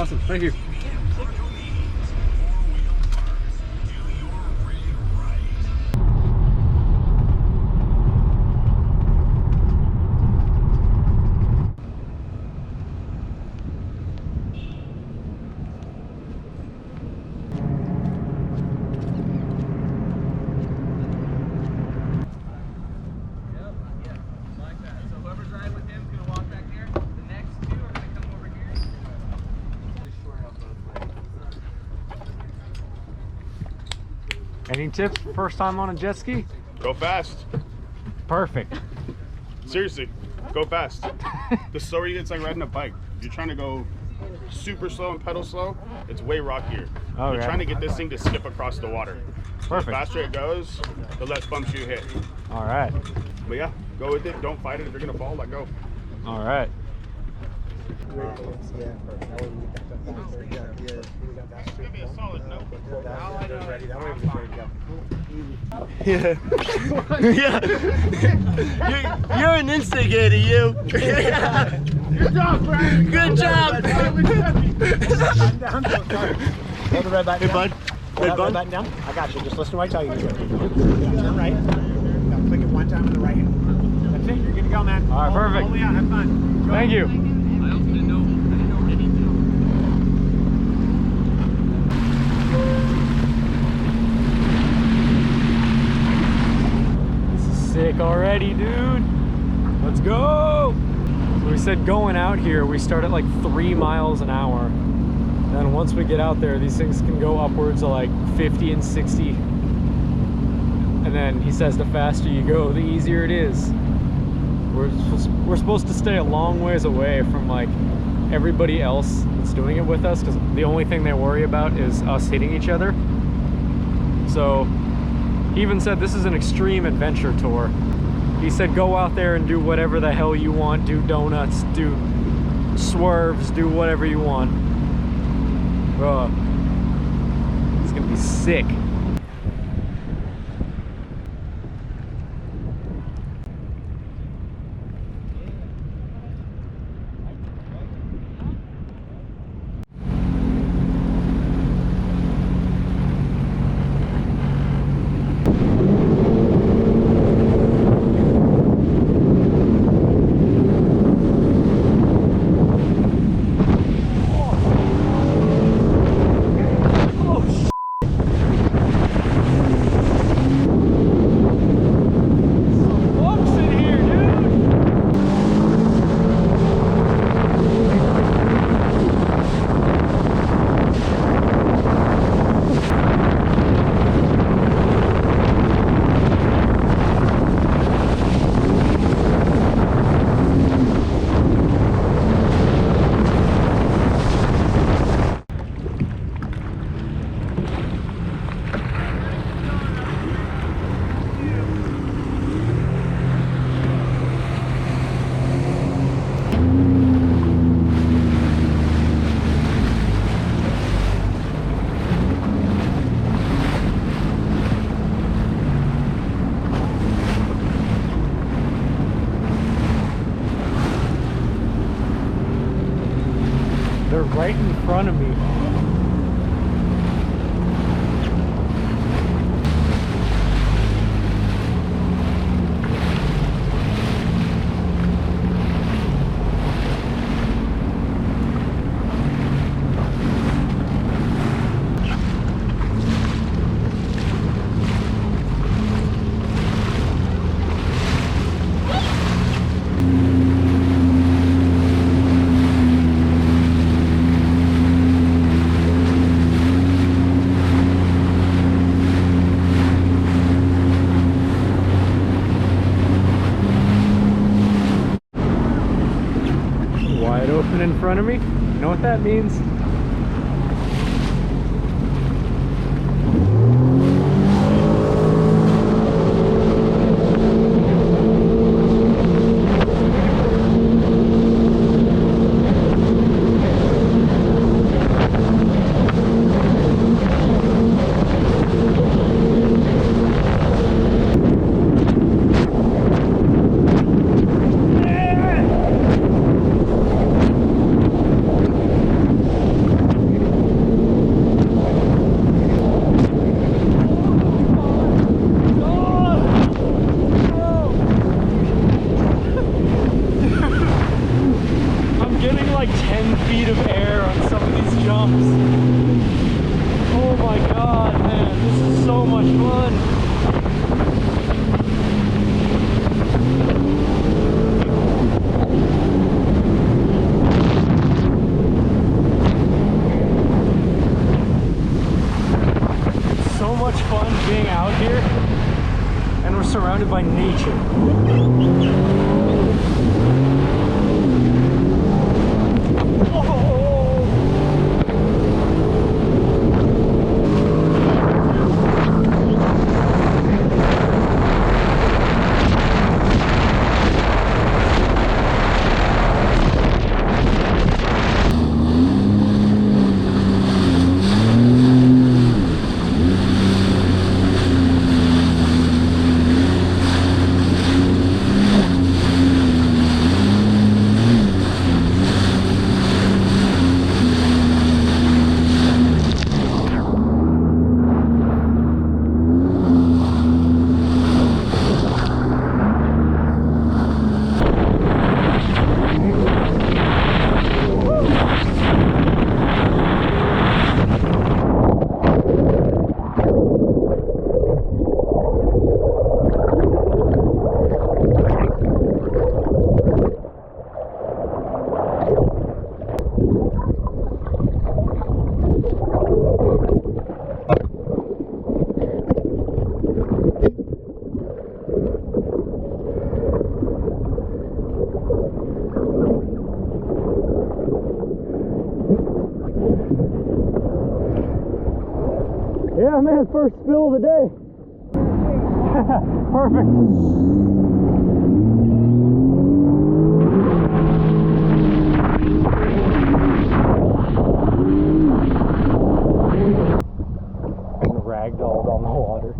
Awesome. Thank you. Any tips for first time on a jet ski? Go fast. Perfect. Seriously, go fast. The slower you get, it's like riding a bike. If you're trying to go super slow and pedal slow, it's way rockier. Oh, you're yeah. trying to get this thing to skip across the water. Perfect. The faster it goes, the less bumps you hit. All right. But yeah, go with it. Don't fight it. If you're gonna fall, let go. All right. It's gonna be a solid no. Yeah. Yeah. You're an instigator, you. Good job, Brian. Good job. Hold the red button Hey, bud. Hold that red button down. I got you. Just listen to what I tell you. Turn right. Now click it one time on the right hand. That's it. You're good to go, man. All right, perfect. All the way out. Have fun. Go. Thank you. I also didn't know anything. This is sick already, dude. Let's go. So we said going out here, we start at like 3 miles an hour. Then once we get out there, these things can go upwards of like 50 and 60. And then he says the faster you go, the easier it is. We're supposed to stay a long ways away from like everybody else that's doing it with us, because the only thing they worry about is us hitting each other. So he even said this is an extreme adventure tour. He said go out there and do whatever the hell you want, do donuts, do swerves, do whatever you want. It's gonna be sick. They're right in front of me. Wide open in front of me. You know what that means? getting like 10 feet of air on some of these jumps. Oh my god, man, this is so much fun. So much fun being out here, and we're surrounded by nature. Yeah, man, first spill of the day. Perfect. Ragdolled on the water.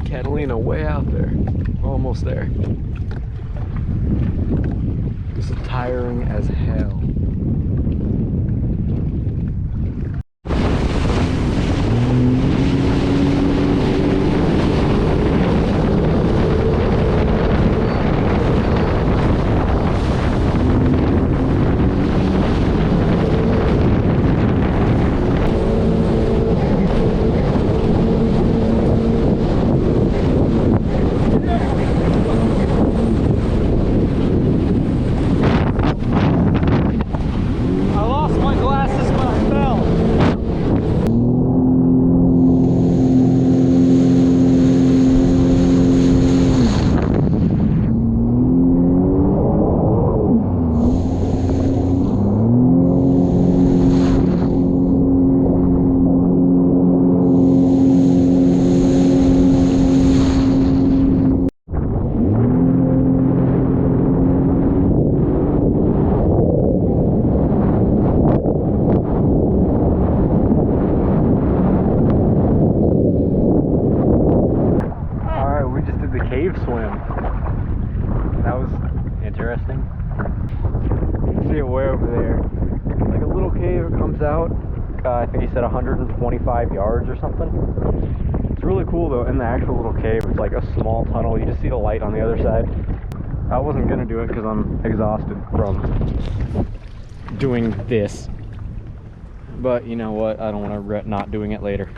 Catalina way out there. Almost there. This is tiring as hell. Swim. That was interesting. You can see it way over there. Like a little cave that comes out. I think he said 125 yards or something. It's really cool though. In the actual little cave, it's like a small tunnel. You just see the light on the other side. I wasn't gonna do it because I'm exhausted from doing this. But you know what? I don't want to regret not doing it later.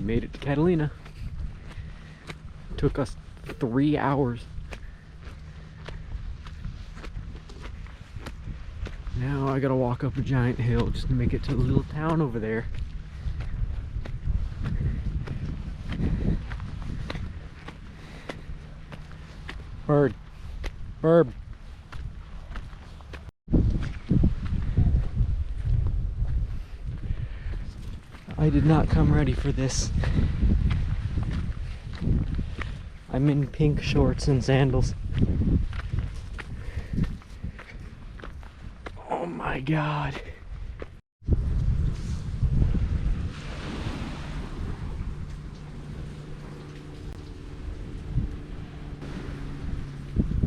Made it to Catalina. took us 3 hours. Now I gotta walk up a giant hill just to make it to the little town over there. Bird. Bird. I did not come ready for this. I'm in pink shorts and sandals. Oh my God.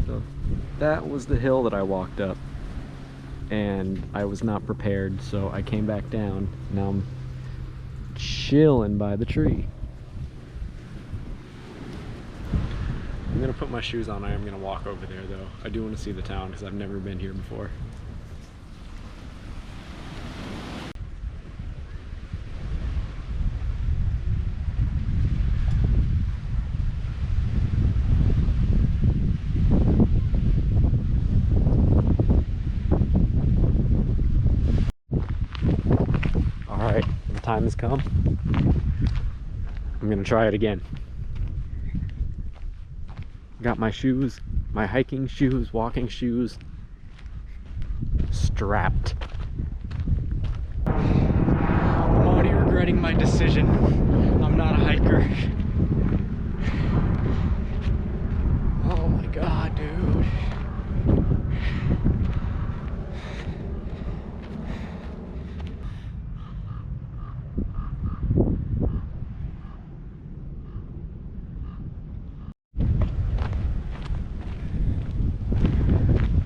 So that was the hill that I walked up, and I was not prepared, so I came back down. Now I'm chilling by the tree. I'm gonna put my shoes on. I am gonna walk over there though. I do want to see the town because I've never been here before. Alright, the time has come. I'm gonna try it again. Got my shoes, my hiking shoes, walking shoes, strapped. I'm already regretting my decision. I'm not a hiker. Oh my God, dude.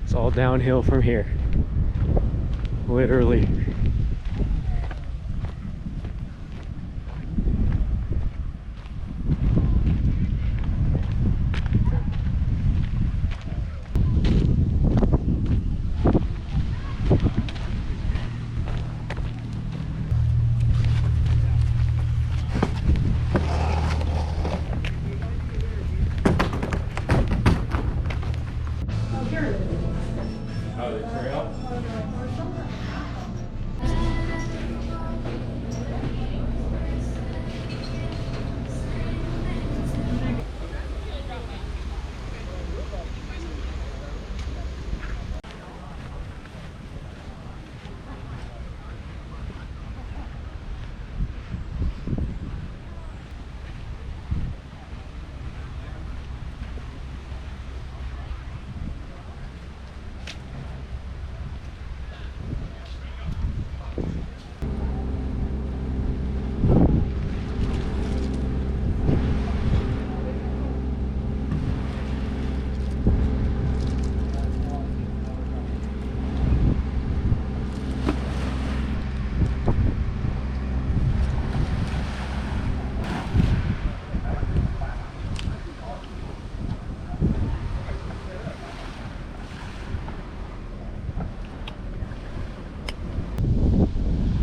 It's all downhill from here. Literally. Oh, the trail?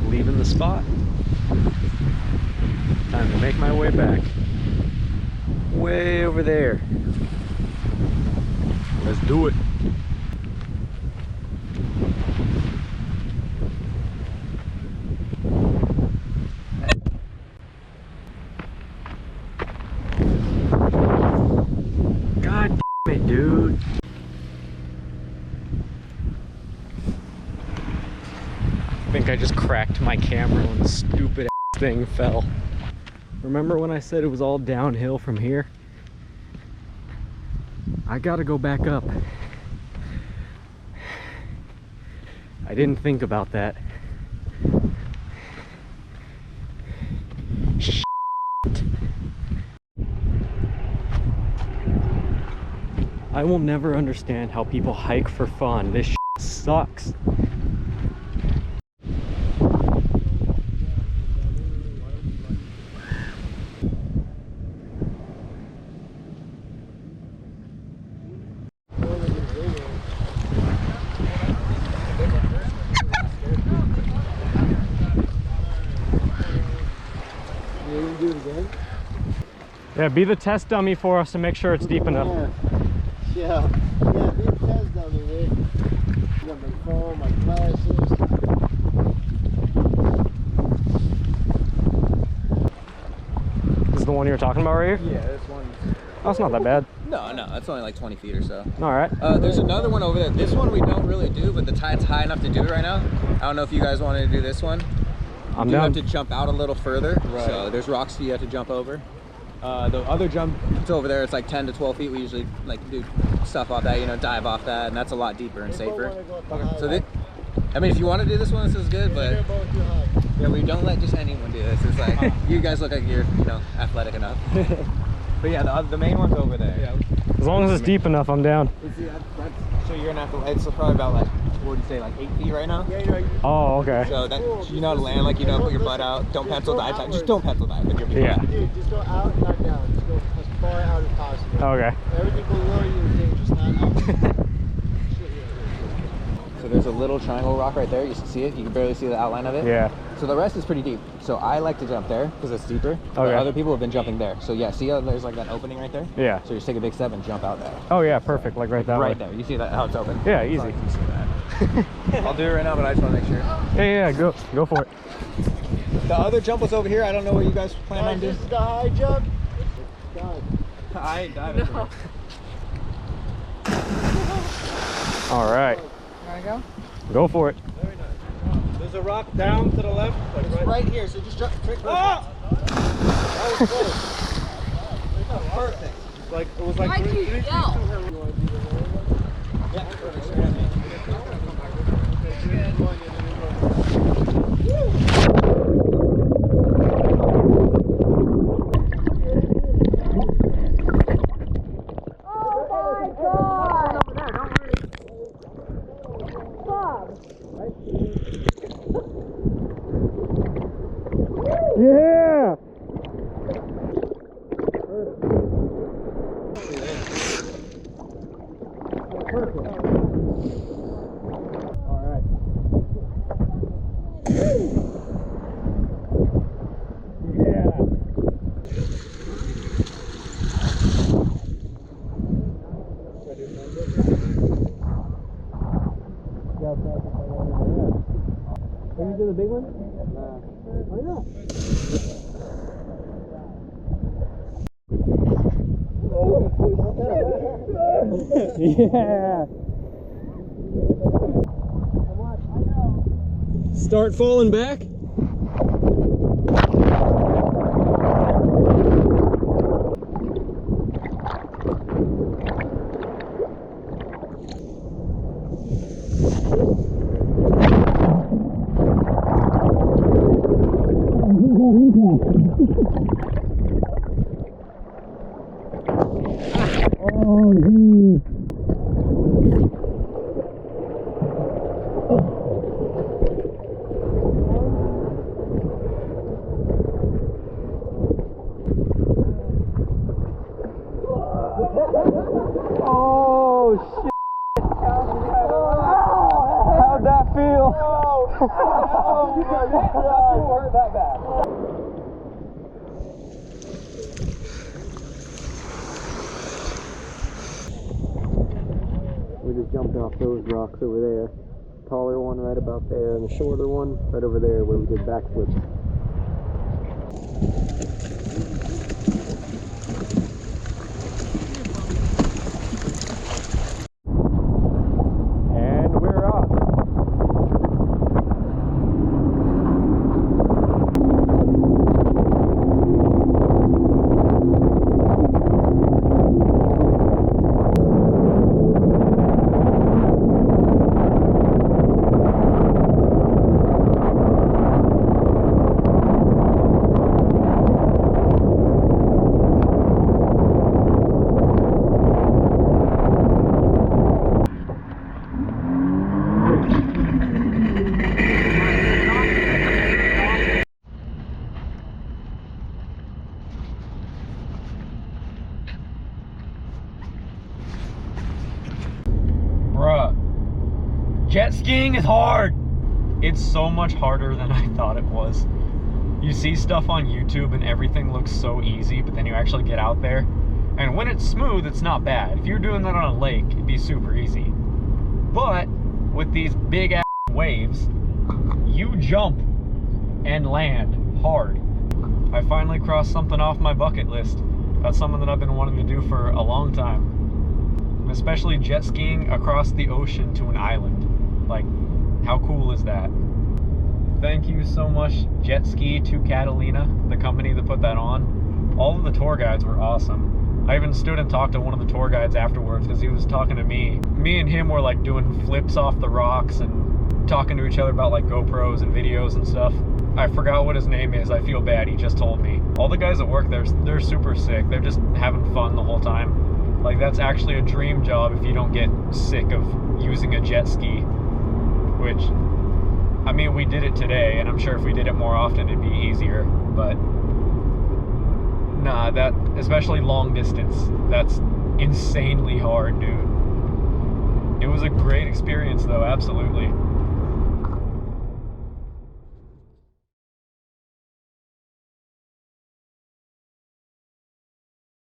Leaving the spot. Time to make my way back. Way over there. Let's do it. God damn it, dude. I think I just cracked my camera when the stupid ass thing fell. Remember when I said it was all downhill from here? I gotta go back up. I didn't think about that. Shit. I will never understand how people hike for fun. This shit sucks. Yeah, be the test dummy for us to make sure it's deep enough. Yeah, be a test dummy, man. Got my phone, my glasses. This is the one you were talking about right here? Yeah, this one. Oh, it's not that bad. No, that's only like 20 feet or so. All right. There's another one over there. This one we don't really do, but the tide's high enough to do it right now. I don't know if you guys wanted to do this one. I'm You down. have to jump out a little further. Right. So there's rocks you have to jump over. The other jump, it's over there. It's like 10 to 12 feet. We usually like do stuff off that, you know, dive off that, and that's a lot deeper and safer. So I mean, if you want to do this one, this is good, but yeah, we don't let just anyone do this. It's like you guys look like you're, you know, athletic enough. But yeah, the main one's over there. Yeah. As long as it's deep enough, I'm down. So you're gonna have to. It's probably about like, what would you say, like 8 feet right now? Oh, okay. So that you know how to land, like, you know, put your butt out. Don't pencil dive. Just don't pencil dive. With your butt. Yeah. Dude, just go out, not down. Just go as far out as possible. Okay. Everything below you is dangerous, not out. So there's a little triangle rock right there. You see it? You can barely see the outline of it. Yeah. So the rest is pretty deep. So I like to jump there because it's deeper. But Okay. other people have been jumping there. So yeah, see how there's like that opening right there? Yeah. So you just take a big step and jump out there. Oh yeah, perfect. Like right that Right way. there. You see that how it's open? Yeah, easy. You see that. I'll do it right now, but I just want to make sure. Yeah, go for it. The other jump was over here. I don't know what you guys plan on doing. This is the high jump. God. I ain't diving. No. All right. Wanna go? Go for it. There's a rock down to the left. Like Right here, so just jump straight for That was close. Perfect. Like, it was like Why'd you yell? Yeah, perfect. Straight at me. Yeah. Can you do the big one? Why not? Yeah. Start falling back. Oh shit! How'd that feel? Oh my God! Hurt that bad. We just jumped off those rocks over there. Taller one right about there, and the shorter one right over there where we did backflips. And we're off. Bruh, jet skiing is hard. It's so much harder than I thought it was. you see stuff on YouTube and everything looks so easy, but then you actually get out there, and when it's smooth, it's not bad. If you're doing that on a lake, it'd be super easy. But with these big ass waves, you jump and land hard. I finally crossed something off my bucket list. That's something that I've been wanting to do for a long time. Especially jet skiing across the ocean to an island. Like, how cool is that? Thank you so much, Jetski to Catalina, the company that put that on. All of the tour guides were awesome. I even stood and talked to one of the tour guides afterwards because he was talking to me. Me and him were like doing flips off the rocks and talking to each other about like GoPros and videos and stuff. I forgot what his name is. I feel bad. He just told me. All the guys that work there, they're super sick. They're just having fun the whole time. Like, that's actually a dream job if you don't get sick of using a jet ski, which, I mean, we did it today, and I'm sure if we did it more often, it'd be easier, but nah, that, especially long distance, that's insanely hard, dude. It was a great experience, though, absolutely.